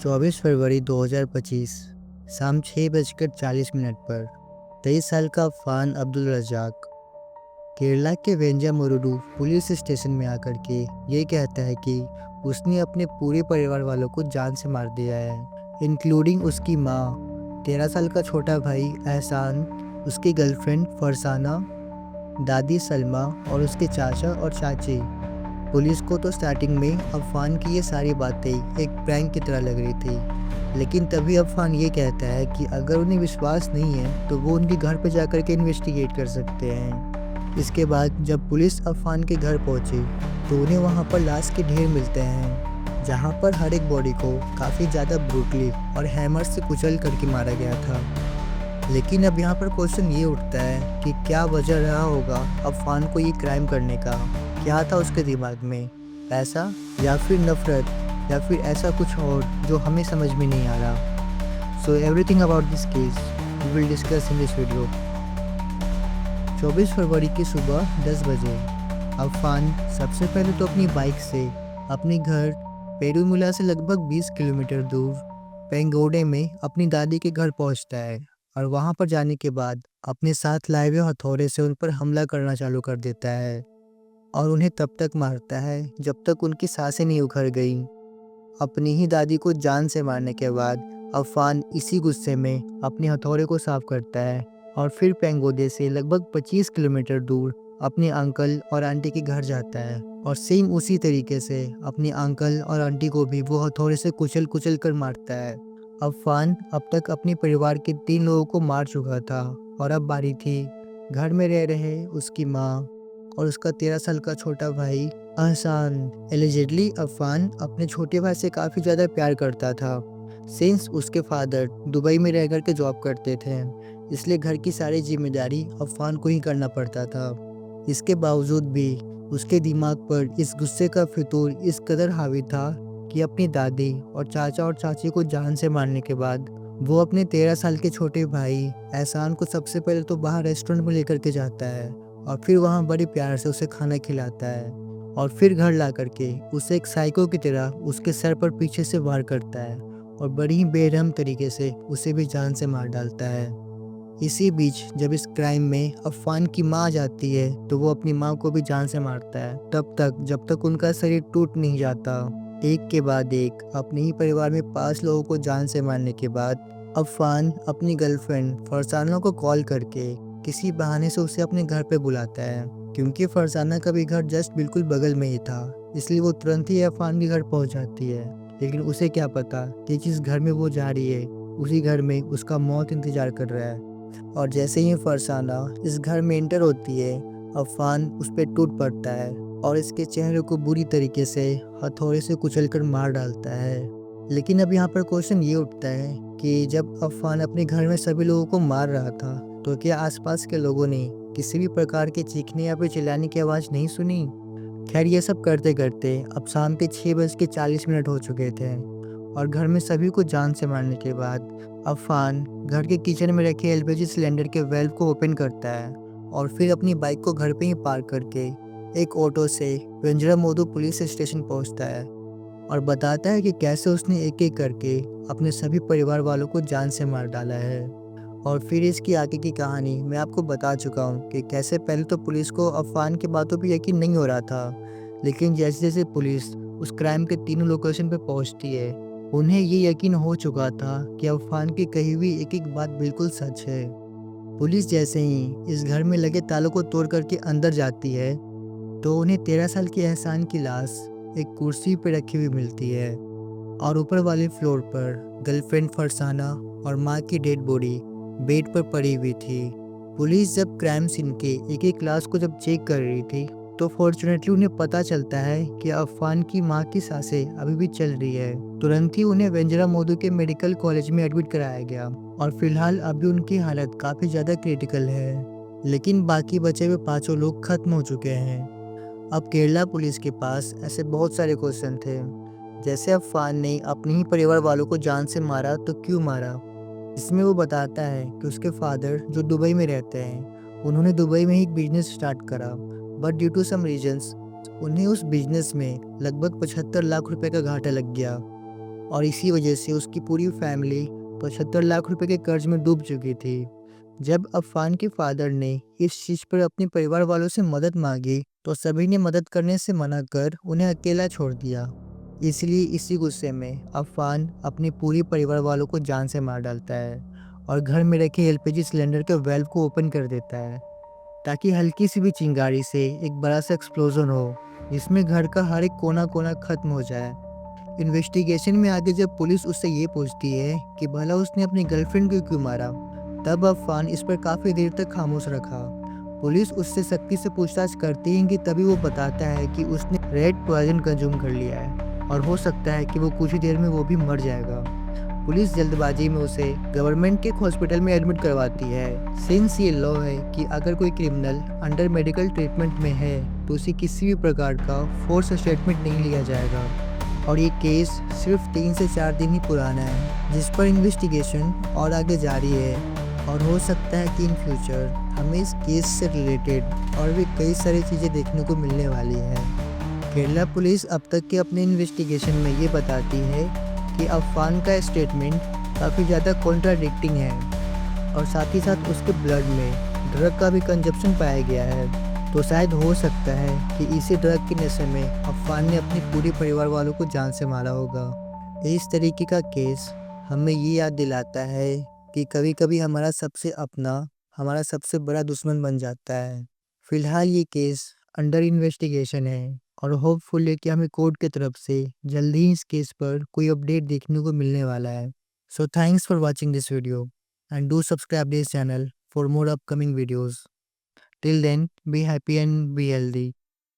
24 फरवरी 2025 शाम 6:40 पर 23 साल का अफान अब्दुल रज़ाक केरला के वेंजामुरुडू पुलिस स्टेशन में आकर के ये कहता है कि उसने अपने पूरे परिवार वालों को जान से मार दिया है, इंक्लूडिंग उसकी माँ, 13 साल का छोटा भाई एहसान, उसकी गर्लफ्रेंड फरसाना, दादी सलमा और उसके चाचा और चाची। पुलिस को तो स्टार्टिंग में अफान की ये सारी बातें एक प्रैंक की तरह लग रही थी, लेकिन तभी अफान ये कहता है कि अगर उन्हें विश्वास नहीं है तो वो उनके घर पर जाकर के इन्वेस्टिगेट कर सकते हैं। इसके बाद जब पुलिस अफान के घर पहुंची तो उन्हें वहां पर लाश के ढेर मिलते हैं, जहां पर हर एक बॉडी को काफ़ी ज़्यादा ब्रूटली और हैमर से कुचल करके मारा गया था। लेकिन अब यहाँ पर क्वेश्चन ये उठता है कि क्या वजह रहा होगा अफान को ये क्राइम करने का। क्या था उसके दिमाग में, पैसा या फिर नफरत या फिर ऐसा कुछ और जो हमें समझ में नहीं आ रहा। So everything about this case we will discuss in this video. 24 फरवरी की सुबह 10 बजे अफान सबसे पहले तो अपनी बाइक से अपने घर पेरूमुला से लगभग 20 किलोमीटर दूर पेंगोडे में अपनी दादी के घर पहुंचता है और वहां पर जाने के बाद अपने साथ लाए हुए हथौड़े से उन पर हमला करना चालू कर देता है और उन्हें तब तक मारता है जब तक उनकी सांसें नहीं उखड़ गई। अपनी ही दादी को जान से मारने के बाद अफान इसी गुस्से में अपने हथौड़े को साफ करता है और फिर पेंगोदे से लगभग 25 किलोमीटर दूर अपने अंकल और आंटी के घर जाता है और सेम उसी तरीके से अपने अंकल और आंटी को भी वो हथौड़े से कुचल कुचल कर मारता है। अफान अब तक अपने परिवार के 3 लोगों को मार चुका था और अब बारी थी घर में रह रहे उसकी माँ और उसका 13 साल का छोटा भाई एहसान। एलिजेडली अफान अपने छोटे भाई से काफ़ी ज़्यादा प्यार करता था, सिंस उसके फादर दुबई में रह कर के जॉब करते थे, इसलिए घर की सारी जिम्मेदारी अफान को ही करना पड़ता था। इसके बावजूद भी उसके दिमाग पर इस गुस्से का फितूर इस कदर हावी था कि अपनी दादी और चाचा और चाची को जान से मारने के बाद वो अपने 13 साल के छोटे भाई एहसान को सबसे पहले तो बाहर रेस्टोरेंट में लेकर के जाता है और फिर वहाँ बड़ी प्यार से उसे खाना खिलाता है और फिर घर ला करके उसे एक साइको की तरह उसके सर पर पीछे से वार करता है और बड़ी ही बेरहम तरीके से उसे भी जान से मार डालता है। इसी बीच जब इस क्राइम में अफान की माँ आ जाती है तो वो अपनी माँ को भी जान से मारता है तब तक जब तक उनका शरीर टूट नहीं जाता। एक के बाद एक अपने ही परिवार में 5 लोगों को जान से मारने के बाद अफान अपनी गर्लफ्रेंड फरसाना को कॉल करके किसी बहाने से उसे अपने घर पे बुलाता है, क्योंकि फरसाना का भी घर जस्ट बिल्कुल बगल में ही था, इसलिए वो तुरंत ही अफान के घर पहुंच जाती है। लेकिन उसे क्या पता कि जिस घर में वो जा रही है उसी घर में उसका मौत इंतजार कर रहा है। और जैसे ही फरसाना इस घर में एंटर होती है अफान उस पर टूट पड़ता है और इसके चेहरे को बुरी तरीके से हथौड़े से कुचलकर मार डालता है। लेकिन अब यहाँ पर क्वेश्चन ये उठता है कि जब अफान अपने घर में सभी लोगों को मार रहा था तो क्या आसपास के लोगों ने किसी भी प्रकार के चीखने या फिर चिल्लाने की आवाज़ नहीं सुनी? खैर ये सब करते करते अब शाम के 6:40 हो चुके थे और घर में सभी को जान से मारने के बाद अफान घर के किचन में रखे एलपीजी सिलेंडर के वेल्व को ओपन करता है और फिर अपनी बाइक को घर पे ही पार्क करके एक ऑटो से वेंजरामोदू पुलिस स्टेशन पहुंचता है और बताता है कि कैसे उसने एक एक करके अपने सभी परिवार वालों को जान से मार डाला है। और फिर इसकी आगे की कहानी मैं आपको बता चुका हूँ कि कैसे पहले तो पुलिस को अफान की बातों पर यकीन नहीं हो रहा था, लेकिन जैसे जैसे पुलिस उस क्राइम के तीनों लोकेशन पर पहुँचती है उन्हें ये यकीन हो चुका था कि अफान की कही हुई एक एक बात बिल्कुल सच है। पुलिस जैसे ही इस घर में लगे तालों को तोड़ करके अंदर जाती है तो उन्हें 13 साल के एहसान की लाश एक कुर्सी पर रखी हुई मिलती है और ऊपर वाले फ्लोर पर गर्लफ्रेंड फरसाना और माँ की डेड बॉडी बेड पर पड़ी हुई थी। पुलिस जब क्राइम सीन के एक एक लाश को जब चेक कर रही थी तो फॉर्चुनेटली उन्हें पता चलता है कि अफान की माँ की सांसें अभी भी चल रही है। तुरंत ही उन्हें वेंजरामोदू के मेडिकल कॉलेज में एडमिट कराया गया और फिलहाल अभी उनकी हालत काफ़ी ज़्यादा क्रिटिकल है, लेकिन बाकी बचे हुए 5 लोग खत्म हो चुके हैं। अब केरला पुलिस के पास ऐसे बहुत सारे क्वेश्चन थे, जैसे अफान ने अपने ही परिवार वालों को जान से मारा तो क्यों मारा। इसमें वो बताता है कि उसके फादर जो दुबई में रहते हैं उन्होंने दुबई में ही एक बिजनेस स्टार्ट करा, but due to some reasons उन्हें उस बिजनेस में लगभग 75 लाख रुपए का घाटा लग गया और इसी वजह से उसकी पूरी फैमिली 75 लाख रुपए के कर्ज में डूब चुकी थी। जब अफ़ान के फादर ने इस चीज़ पर अपने परिवार वालों से मदद मांगी, तो सभी ने मदद करने से मना कर उन्हें अकेला छोड़ दिया। इसलिए इसी गुस्से में अफ़ान अपने पूरे परिवार वालों को जान से मार डालता है और घर में रखे एलपीजी सिलेंडर के वाल्व को ओपन कर देता है, ताकि हल्की सी भी चिंगारी से एक बड़ा सा एक्सप्लोजन हो, जिसमें घर का हर एक कोना-कोना खत्म हो जाए। इन्वेस्टिगेशन में आगे जब पुलिस उससे ये पूछती है कि भला उसने अपनी गर्लफ्रेंड को क्यों मारा, तब अफ़ान इस पर काफ़ी देर तक खामोश रखा। पुलिस उससे सख्ती से पूछताछ करती है कि तभी वो बताता है कि उसने रेड पॉइजन कंज्यूम कर लिया है और हो सकता है कि वो कुछ ही देर में वो भी मर जाएगा। पुलिस जल्दबाजी में उसे गवर्नमेंट के एक हॉस्पिटल में एडमिट करवाती है। सिंस ये लॉ है कि अगर कोई क्रिमिनल अंडर मेडिकल ट्रीटमेंट में है तो उसे किसी भी प्रकार का फोर्स स्टेटमेंट नहीं लिया जाएगा। और ये केस सिर्फ 3 से 4 दिन ही पुराना है, जिस पर इन्वेस्टिगेशन और आगे जारी है और हो सकता है कि इन फ्यूचर हमें इस केस से रिलेटेड और भी कई सारी चीज़ें देखने को मिलने वाली हैं। केरला पुलिस अब तक के अपने इन्वेस्टिगेशन में ये बताती है कि अफ़ान का स्टेटमेंट काफ़ी ज़्यादा कॉन्ट्राडिक्टिंग है और साथ ही साथ उसके ब्लड में ड्रग का भी कंजप्शन पाया गया है। तो शायद हो सकता है कि इसी ड्रग के नशे में अफ़ान ने अपने पूरे परिवार वालों को जान से मारा होगा। इस तरीके का केस हमें ये याद दिलाता है कि कभी-कभी हमारा सबसे अपना हमारा सबसे बड़ा दुश्मन बन जाता है। फिलहाल ये केस अंडर इन्वेस्टिगेशन है और होपफुल है कि हमें कोर्ट की तरफ से जल्दी ही इस केस पर कोई अपडेट देखने को मिलने वाला है। So thanks for watching this video and do subscribe this channel for more upcoming videos. Till then, be happy and be healthy.